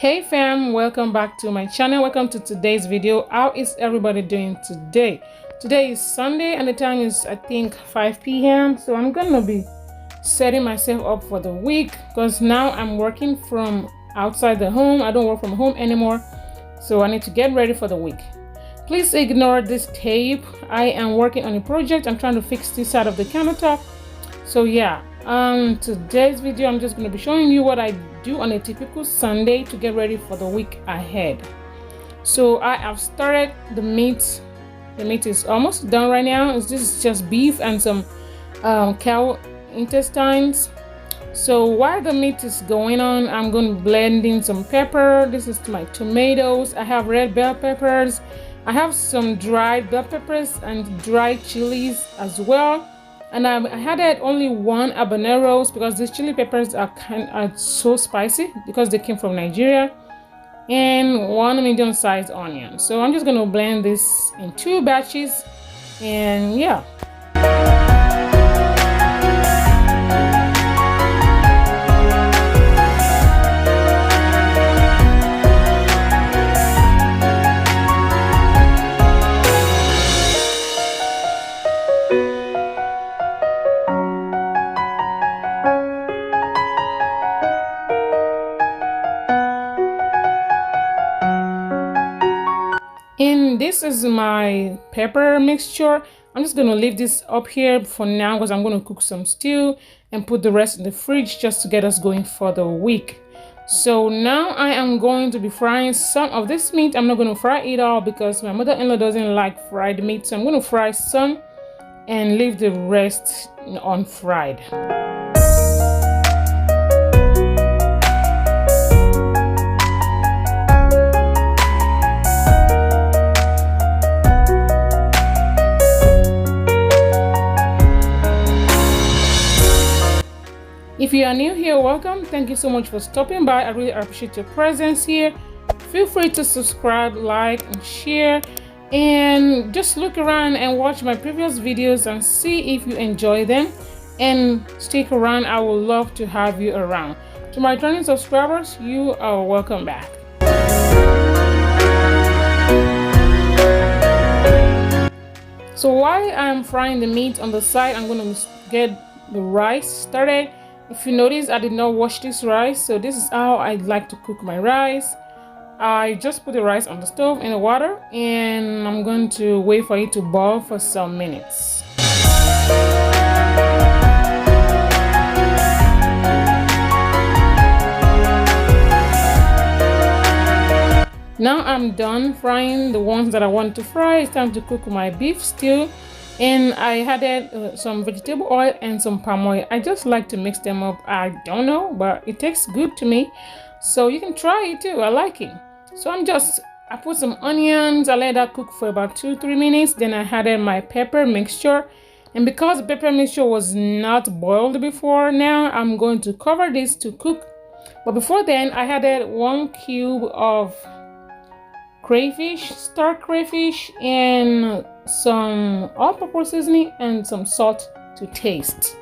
Hey fam, welcome back to my channel. Welcome to today's video. How is everybody doing today? Today is Sunday and the time is I think 5 p.m. so I'm gonna be setting myself up for the week because now I'm working from outside the home. I don't work from home anymore, so I need to get ready for the week. Please ignore this tape. I am working on a project. I'm trying to fix this side of the countertop. So yeah, today's video I'm just going to be showing you what I do on a typical Sunday to get ready for the week ahead. So I have started the meat. The meat is almost done right now. This is just beef and some cow intestines. So while the meat is going on, I'm going to blend in some pepper. This is my tomatoes. I have red bell peppers. I have some dried bell peppers and dried chilies as well. And I added only one habaneros because these chili peppers are so spicy because they came from Nigeria, and one medium-sized onion. So I'm just going to blend this in 2 batches, and yeah. And this is my pepper mixture. I'm just going to leave this up here for now because I'm going to cook some stew and put the rest in the fridge just to get us going for the week. So now I am going to be frying some of this meat. I'm not going to fry it all because my mother-in-law doesn't like fried meat. So I'm going to fry some and leave the rest unfried. If you are new here, welcome. Thank you so much for stopping by. I really appreciate your presence here. Feel free to subscribe, like, and share, and just look around and watch my previous videos and see if you enjoy them, and stick around. I would love to have you around. To my returning subscribers, you are welcome back. So while I'm frying the meat on the side, I'm going to get the rice started. If you notice, I did not wash this rice, so this is how I like to cook my rice. I just put the rice on the stove in the water, and I'm going to wait for it to boil for some minutes. Now I'm done frying the ones that I want to fry. It's time to cook my beef stew. And I added some vegetable oil and some palm oil. I just like to mix them up. I don't know, but it tastes good to me. So you can try it too. I like it. So I put some onions. I let that cook for about 2-3 minutes. Then I added my pepper mixture. And because the pepper mixture was not boiled before, now I'm going to cover this to cook. But before then, I added 1 cube of crayfish, star crayfish, and some all-purpose seasoning and some salt to taste.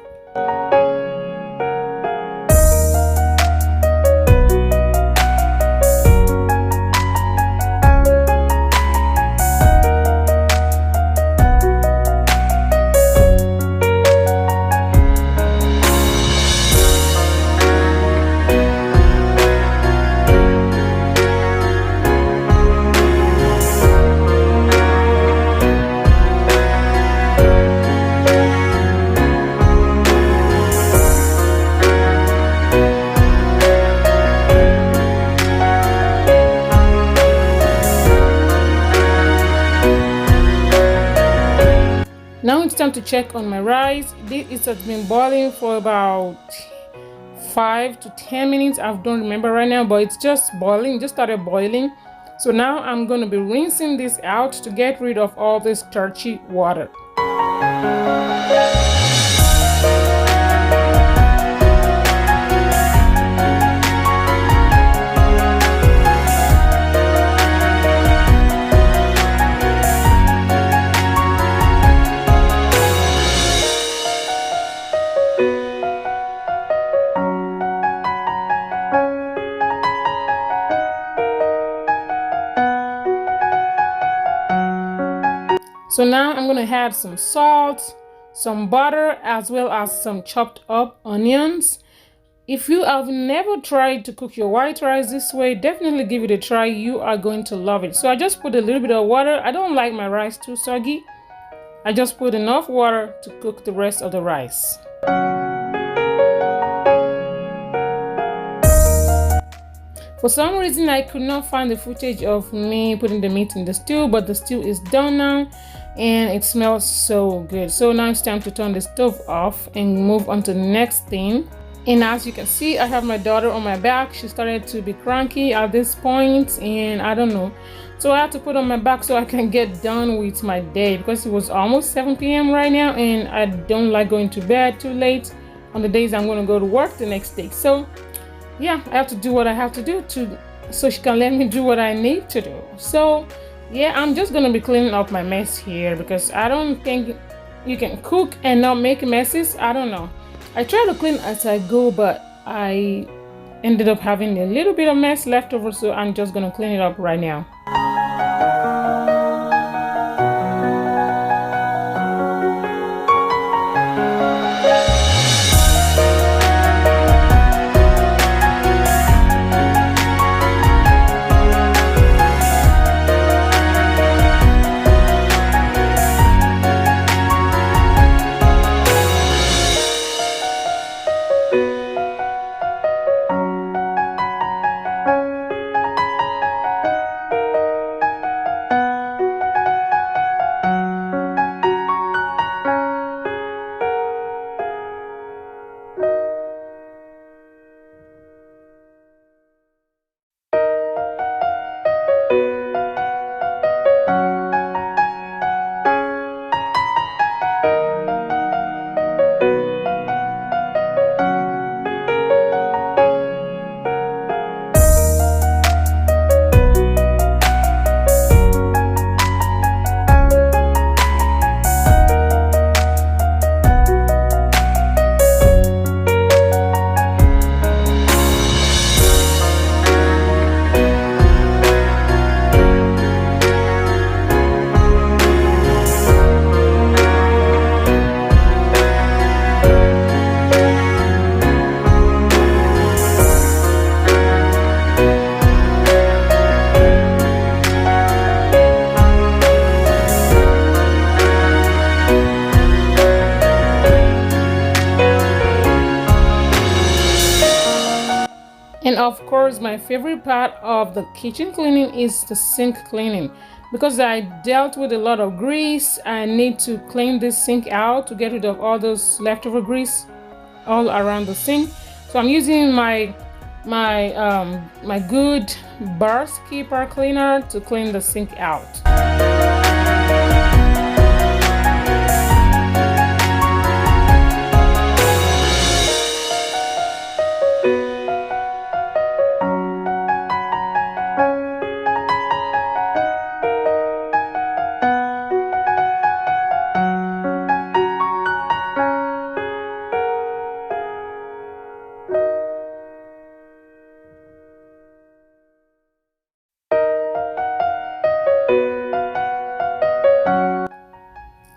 Now it's time to check on my rice. It has been boiling for about 5 to 10 minutes. I don't remember right now, but it's just boiling, just started boiling. So now I'm going to be rinsing this out to get rid of all this starchy water. So now I'm going to add some salt, some butter, as well as some chopped up onions. If you have never tried to cook your white rice this way, definitely give it a try. You are going to love it. So I just put a little bit of water. I don't like my rice too soggy. I just put enough water to cook the rest of the rice. For some reason, I could not find the footage of me putting the meat in the stew, but the stew is done now and it smells so good. So now it's time to turn the stove off and move on to the next thing. And as you can see, I have my daughter on my back. She started to be cranky at this point, and I don't know. So I have to put on my back so I can get done with my day, because it was almost 7 p.m. right now, and I don't like going to bed too late on the days I'm going to go to work the next day. So yeah, I have to do what I have to do so she can let me do what I need to do. So yeah, I'm just going to be cleaning up my mess here, because I don't think you can cook and not make messes. I don't know. I try to clean as I go, but I ended up having a little bit of mess left over, so I'm just gonna clean it up right now. And of course, my favorite part of the kitchen cleaning is the sink cleaning. Because I dealt with a lot of grease, I need to clean this sink out to get rid of all those leftover grease all around the sink. So I'm using my good bar skipper cleaner to clean the sink out.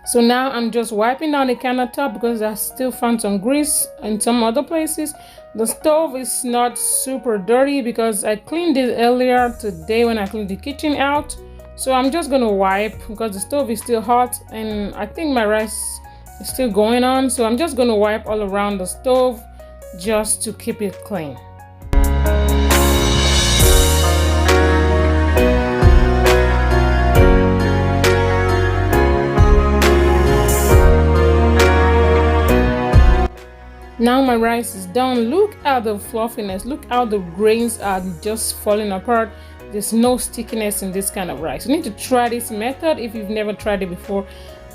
So now I'm just wiping down the countertop because I still found some grease in some other places. The stove is not super dirty because I cleaned it earlier today when I cleaned the kitchen out. So I'm just gonna wipe because the stove is still hot and I think my rice is still going on. So I'm just gonna wipe all around the stove just to keep it clean. Now my rice is done. Look at the fluffiness. Look how the grains are just falling apart. There's no stickiness in this kind of rice. You need to try this method if you've never tried it before.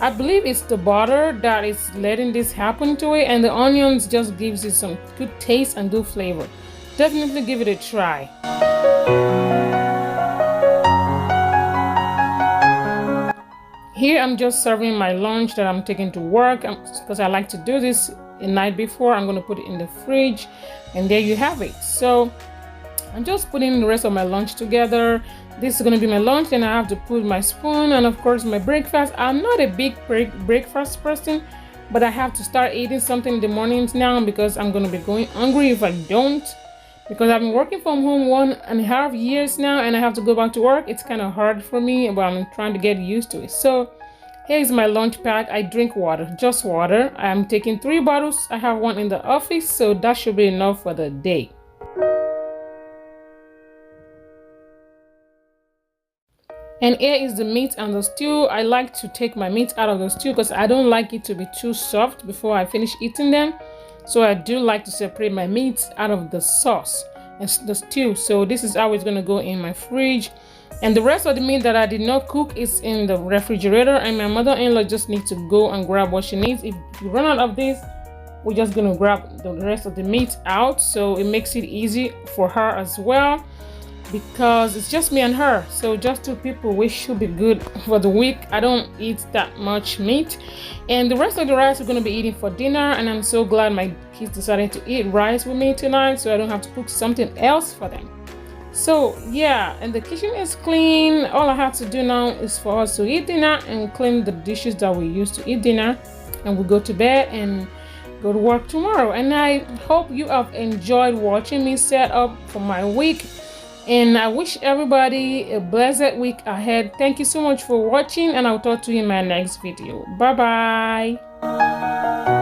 I believe it's the butter that is letting this happen to it, and the onions just gives it some good taste and good flavor. Definitely give it a try. Here I'm just serving my lunch that I'm taking to work because I like to do this the night before. I'm going to put it in the fridge, and there you have it. So I'm just putting the rest of my lunch together. This is going to be my lunch, and I have to put my spoon and of course my breakfast. I'm not a big breakfast person, but I have to start eating something in the mornings now because I'm going to be going hungry if I don't. Because I've been working from home 1.5 years now, and I have to go back to work. It's kind of hard for me, but I'm trying to get used to it. So here's my lunch pack. I drink water, just water. I'm taking 3 bottles. I have one in the office, so that should be enough for the day. And here is the meat and the stew. I like to take my meat out of the stew because I don't like it to be too soft before I finish eating them. So I do like to separate my meat out of the sauce and the stew. So this is how it's going to go in my fridge. And the rest of the meat that I did not cook is in the refrigerator. And my mother-in-law just needs to go and grab what she needs. If we run out of this, we're just going to grab the rest of the meat out. So it makes it easy for her as well, because it's just me and her, so just 2 people, which should be good for the week. I don't eat that much meat, and the rest of the rice we're going to be eating for dinner. And I'm so glad my kids decided to eat rice with me tonight, so I don't have to cook something else for them. So yeah, and the kitchen is clean. All I have to do now is for us to eat dinner and clean the dishes that we used to eat dinner, and we'll go to bed and go to work tomorrow. And I hope you have enjoyed watching me set up for my week. And I wish everybody a blessed week ahead. Thank you so much for watching, and I'll talk to you in my next video. Bye bye.